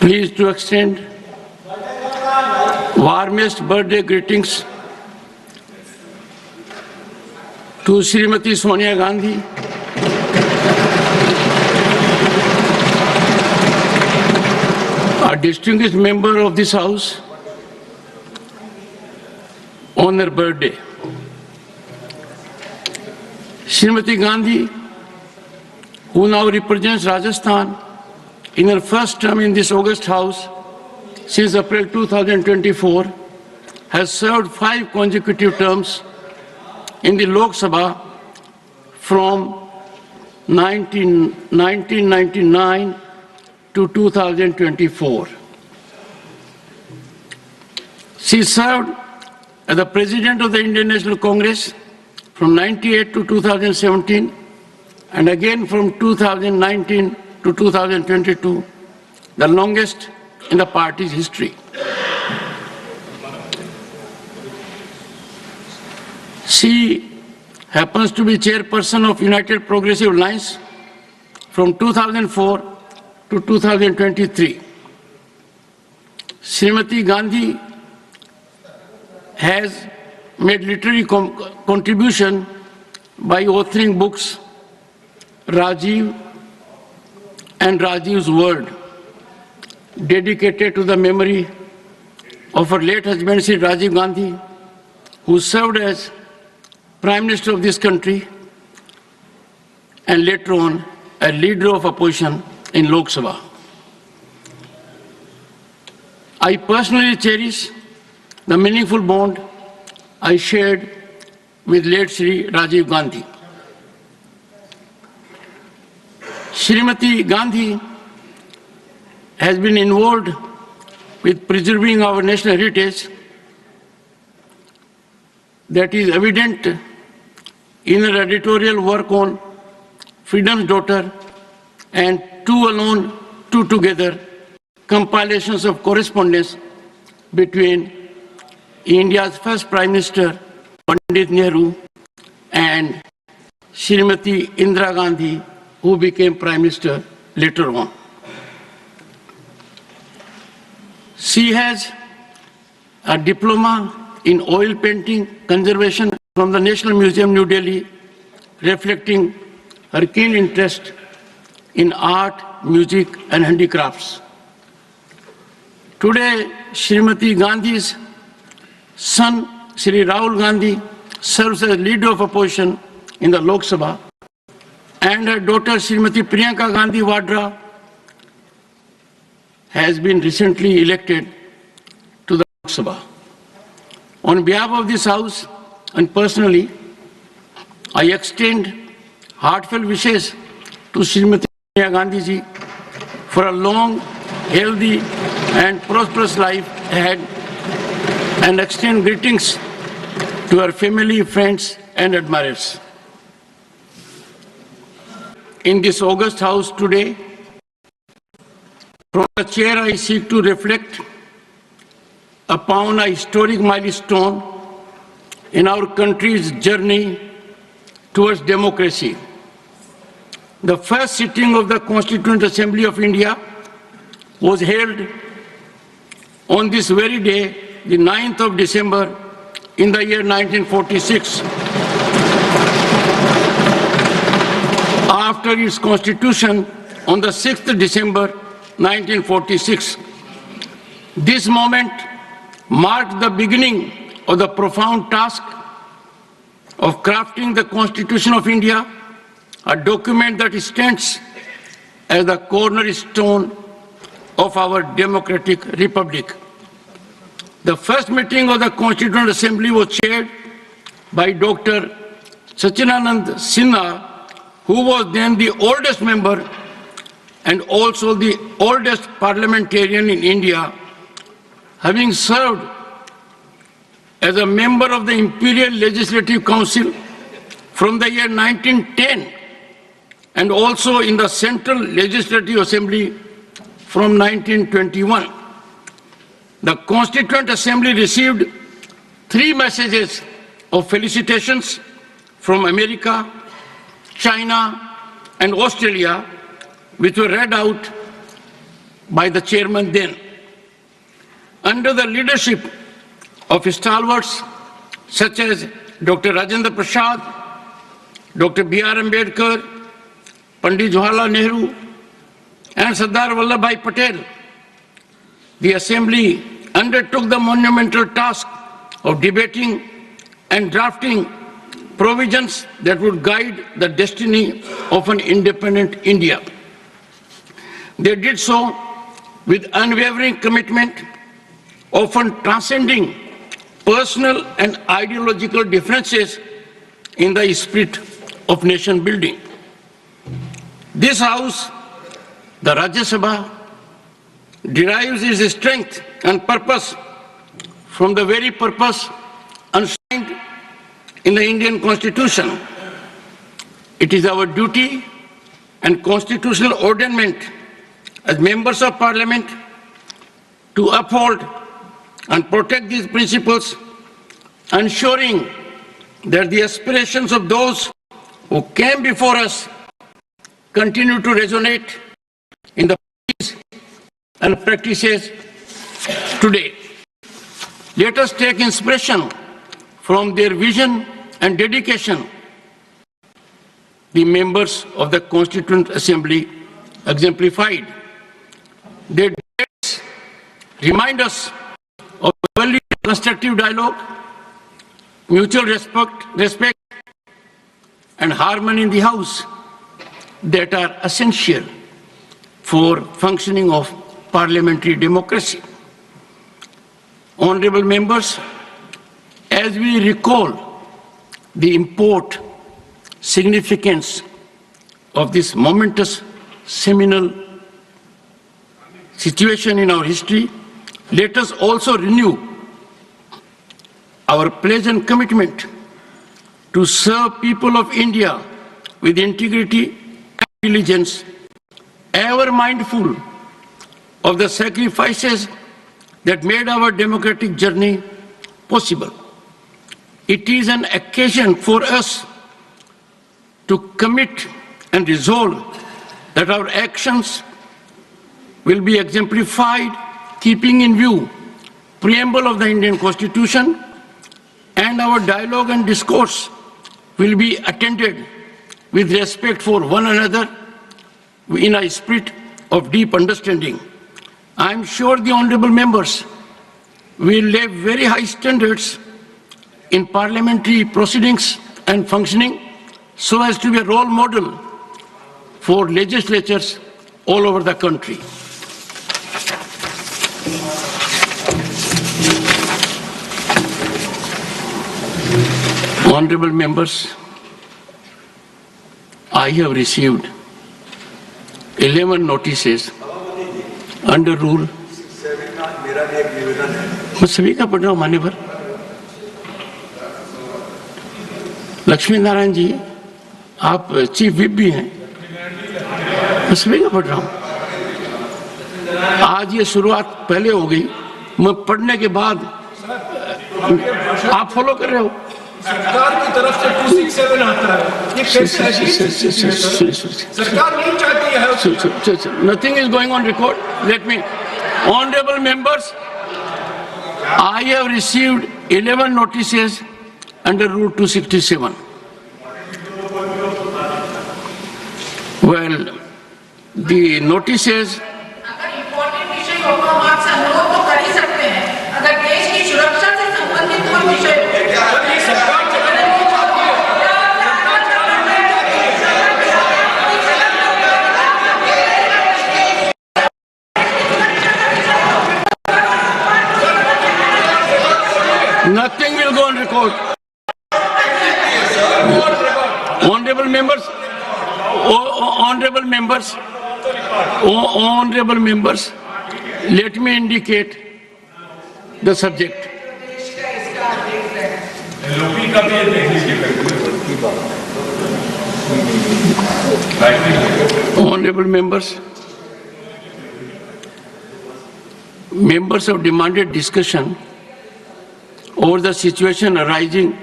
pleased to extend warmest birthday greetings to Srimati Sonia Gandhi, a distinguished member of this House, on her birthday. Srimati Gandhi, who now represents Rajasthan in her first term in this august House since April 2024, has served 5 consecutive terms in the Lok Sabha from 1999 to 2024. She served as the President of the Indian National Congress from 1998 to 2017 and again from 2019 to 2022, the longest in the party's history. She happens to be chairperson of United Progressive Alliance from 2004 to 2023. Srimati Gandhi has made literary contribution by authoring books Rajiv and Rajiv's World, dedicated to the memory of her late husband Sri Rajiv Gandhi, who served as Prime Minister of this country and later on a leader of opposition in Lok Sabha. I personally cherish the meaningful bond I shared with late Sri Rajiv Gandhi. Srimati Gandhi has been involved with preserving our national heritage that is evident in her editorial work on Freedom's Daughter and Two Alone, Two Together, compilations of correspondence between India's first Prime Minister, Pandit Nehru, and Srimati Indira Gandhi, who became Prime Minister later on. She has a diploma in oil painting conservation from the National Museum, New Delhi, reflecting her keen interest in art, music, and handicrafts. Today, Srimati Gandhi's son, Sri Rahul Gandhi, serves as leader of opposition in the Lok Sabha, and her daughter, Srimati Priyanka Gandhi Vadra, has been recently elected to the Lok Sabha. On behalf of this House and personally, I extend heartfelt wishes to Srimati Sonia Gandhi ji for a long, healthy and prosperous life ahead, and extend greetings to her family, friends and admirers. In this august House today, from the chair I seek to reflect upon a historic milestone in our country's journey towards democracy. The first sitting of the Constituent Assembly of India was held on this very day, the 9th of December, in the year 1946. After its constitution on the 6th December 1946. This moment marked the beginning of the profound task of crafting the Constitution of India, a document that stands as the cornerstone of our democratic republic. The first meeting of the Constituent Assembly was chaired by Dr. Sachinanand Sinha, who was then the oldest member and also the oldest parliamentarian in India, having served as a member of the Imperial Legislative Council from the year 1910 and also in the Central Legislative Assembly from 1921. The Constituent Assembly received 3 messages of felicitations from America, China, and Australia, which were read out by the chairman then. Under the leadership of stalwarts such as Dr. Rajendra Prasad, Dr. B.R. Ambedkar, Pandit Jawaharlal Nehru, and Sardar Vallabhbhai Patel, the Assembly undertook the monumental task of debating and drafting provisions that would guide the destiny of an independent India. They did so with unwavering commitment, often transcending personal and ideological differences in the spirit of nation building. This House, the Rajya Sabha, derives its strength and purpose from the very purpose enshrined in the Indian Constitution. It is our duty and constitutional ordainment as members of Parliament to uphold and protect these principles, ensuring that the aspirations of those who came before us continue to resonate in the policies and practices today. Let us take inspiration from their vision and dedication. The members of the Constituent Assembly exemplified. Their debates remind us of value of constructive dialogue, mutual respect, and harmony in the House that are essential for functioning of parliamentary democracy. Honorable members, as we recall the import, significance of this momentous seminal situation in our history, let us also renew our pledge and commitment to serve people of India with integrity and diligence, ever mindful of the sacrifices that made our democratic journey possible. It is an occasion for us to commit and resolve that our actions will be exemplified keeping in view preamble of the Indian Constitution, and our dialogue and discourse will be attended with respect for one another in a spirit of deep understanding. I am sure the honorable members will lay very high standards in parliamentary proceedings and functioning so as to be a role model for legislatures all over the country. Honorable members, I have received 11 notices under rule. मैं सभी का पढ़ रहा हूँ मान्यवर। लक्ष्मी नारायण जी, आप chief whip भी हैं, मैं सभी का पढ़ रहा हूँ। आज ये शुरुआत पहले हो गई, मैं पढ़ने के बाद आप फॉलो कर रहे हो। सरकार की तरफ से 267 आता है, ये कैसे अजीब सरकार नहीं चाहती है। Nothing is going on record. Let me, honorable members, I have received 11 notices under Rule 267. Well, the notices. अगर इम्पोर्टेंट विषय होगा हम आपसे अनुरोध तो कर ही सकते हैं। अगर देश की सुरक्षा से संबंधित कोई विषय Nothing will go on record. Honorable members, honorable members, let me indicate the subject. Honorable members, members have demanded discussion over the situation arising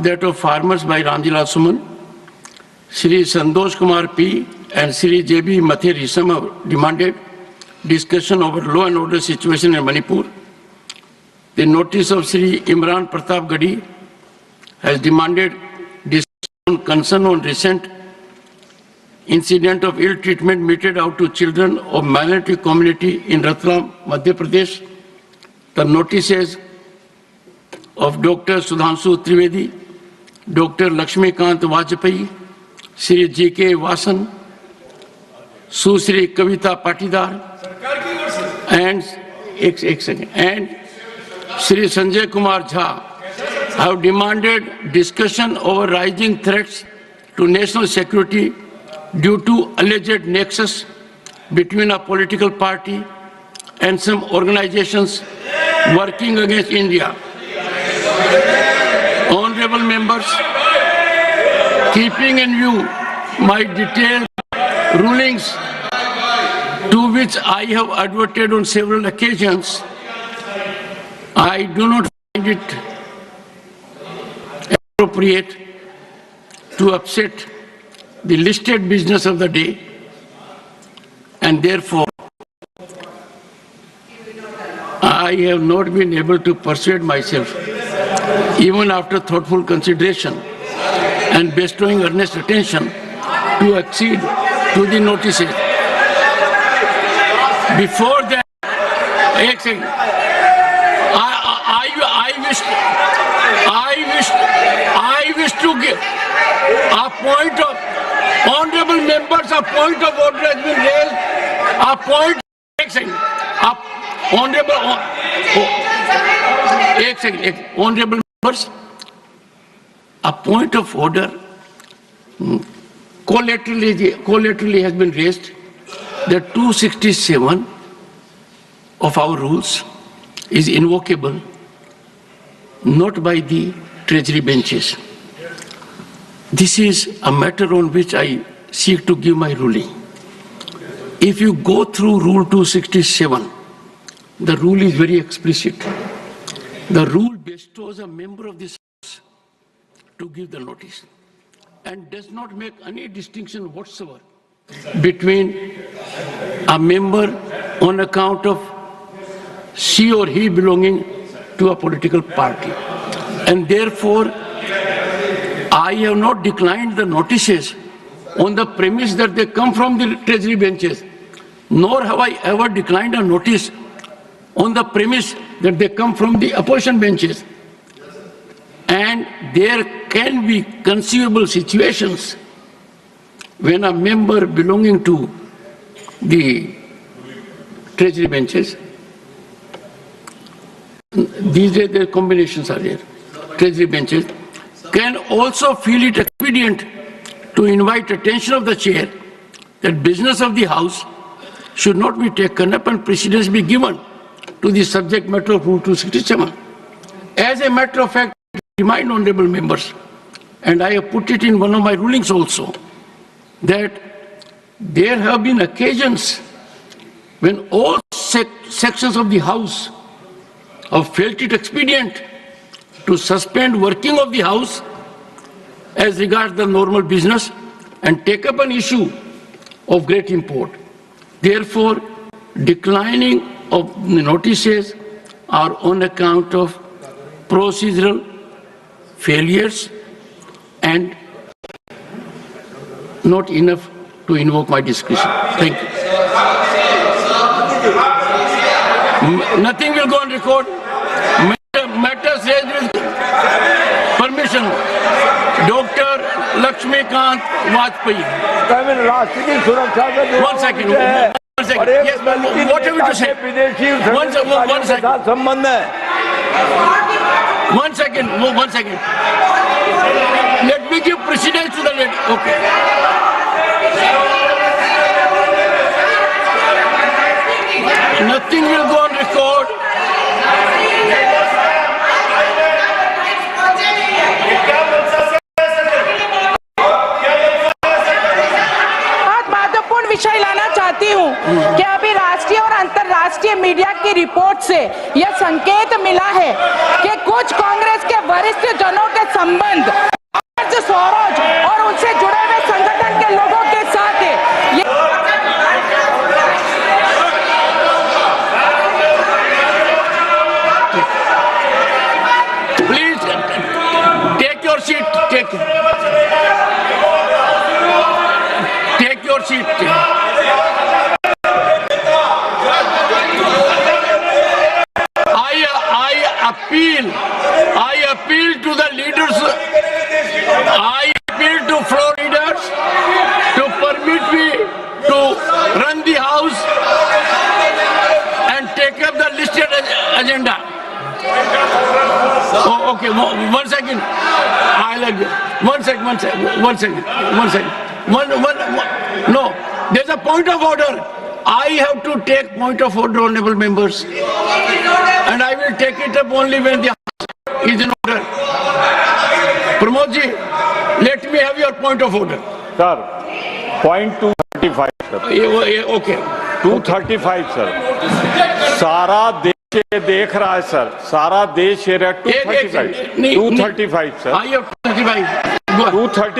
that of farmers by Ramjilal Suman, Shri Santosh Kumar P. and Sri J.B. Mathur Hisam have demanded discussion over law and order situation in Manipur. The notice of Sri Imran Pratap Gadi has demanded discussion concern on recent incident of ill treatment meted out to children of minority community in Ratlam, Madhya Pradesh. The notices of Dr. Sudhanshu Trivedi, Dr. Lakshmikant Vajpayee, Sri G.K. Vasan, Susri Kavita Patidar, and Sri Sanjay Kumar Jha have demanded discussion over rising threats to national security due to alleged nexus between a political party and some organizations working against India. Honorable members, keeping in view my detailed rulings to which I have adverted on several occasions, I do not find it appropriate to upset the listed business of the day, and therefore I have not been able to persuade myself, even after thoughtful consideration and bestowing earnest attention, to accede to the notices. Before that, I wish to give a point of honorable members. A point of order has been raised. A point. Honorable members, a point of order collaterally has been raised. The 267 of our rules is invocable not by the treasury benches. This is a matter on which I seek to give my ruling. If you go through Rule 267, the rule is very explicit. The rule bestows a member of this House to give the notice and does not make any distinction whatsoever between a member on account of she or he belonging to a political party. And therefore, I have not declined the notices on the premise that they come from the treasury benches, nor have I ever declined a notice on the premise that they come from the opposition benches. And there can be conceivable situations when a member belonging to the treasury benches, these days the combinations are there, treasury benches, can also feel it expedient to invite attention of the chair that business of the House should not be taken up and precedence be given to the subject matter of Rule 267. As a matter of fact, I remind honorable members, and I have put it in one of my rulings also, that there have been occasions when all sections of the House have felt it expedient to suspend working of the House as regards the normal business and take up an issue of great import. Therefore, declining of the notices are on account of procedural failures and not enough to invoke my discretion. Thank you. Nothing will go on record. Matters raised with permission. Dr. Lakshmikant Vajpayee. One second. Yes, what have you to say? One second. Let me give precedence to the lady. Okay. Nothing will go on record. विषय लाना चाहती हूँ कि अभी राष्ट्रीय और अंतर्राष्ट्रीय media की रिपोर्ट से यह संकेत मिला है कि कुछ कांग्रेस के वरिष्ठ जनों के संबंध सौरज और उनसे जुड़े हुए संगठन के लोगों के साथ है। your seat. I appeal to the leaders. I appeal to floor leaders to permit me to run the house and take up the listed agenda. Oh, okay, one second. One second. No, there's a point of order. I have to take point of order, honorable members. And I will take it up only when the house is in order. Pramod ji, let me have your point of order. Sir, point 235, sir. Okay. 235, sir. सारा देश ये देख रहा है, sir. सारा देश ये 235. 235, sir. I have 235. 230.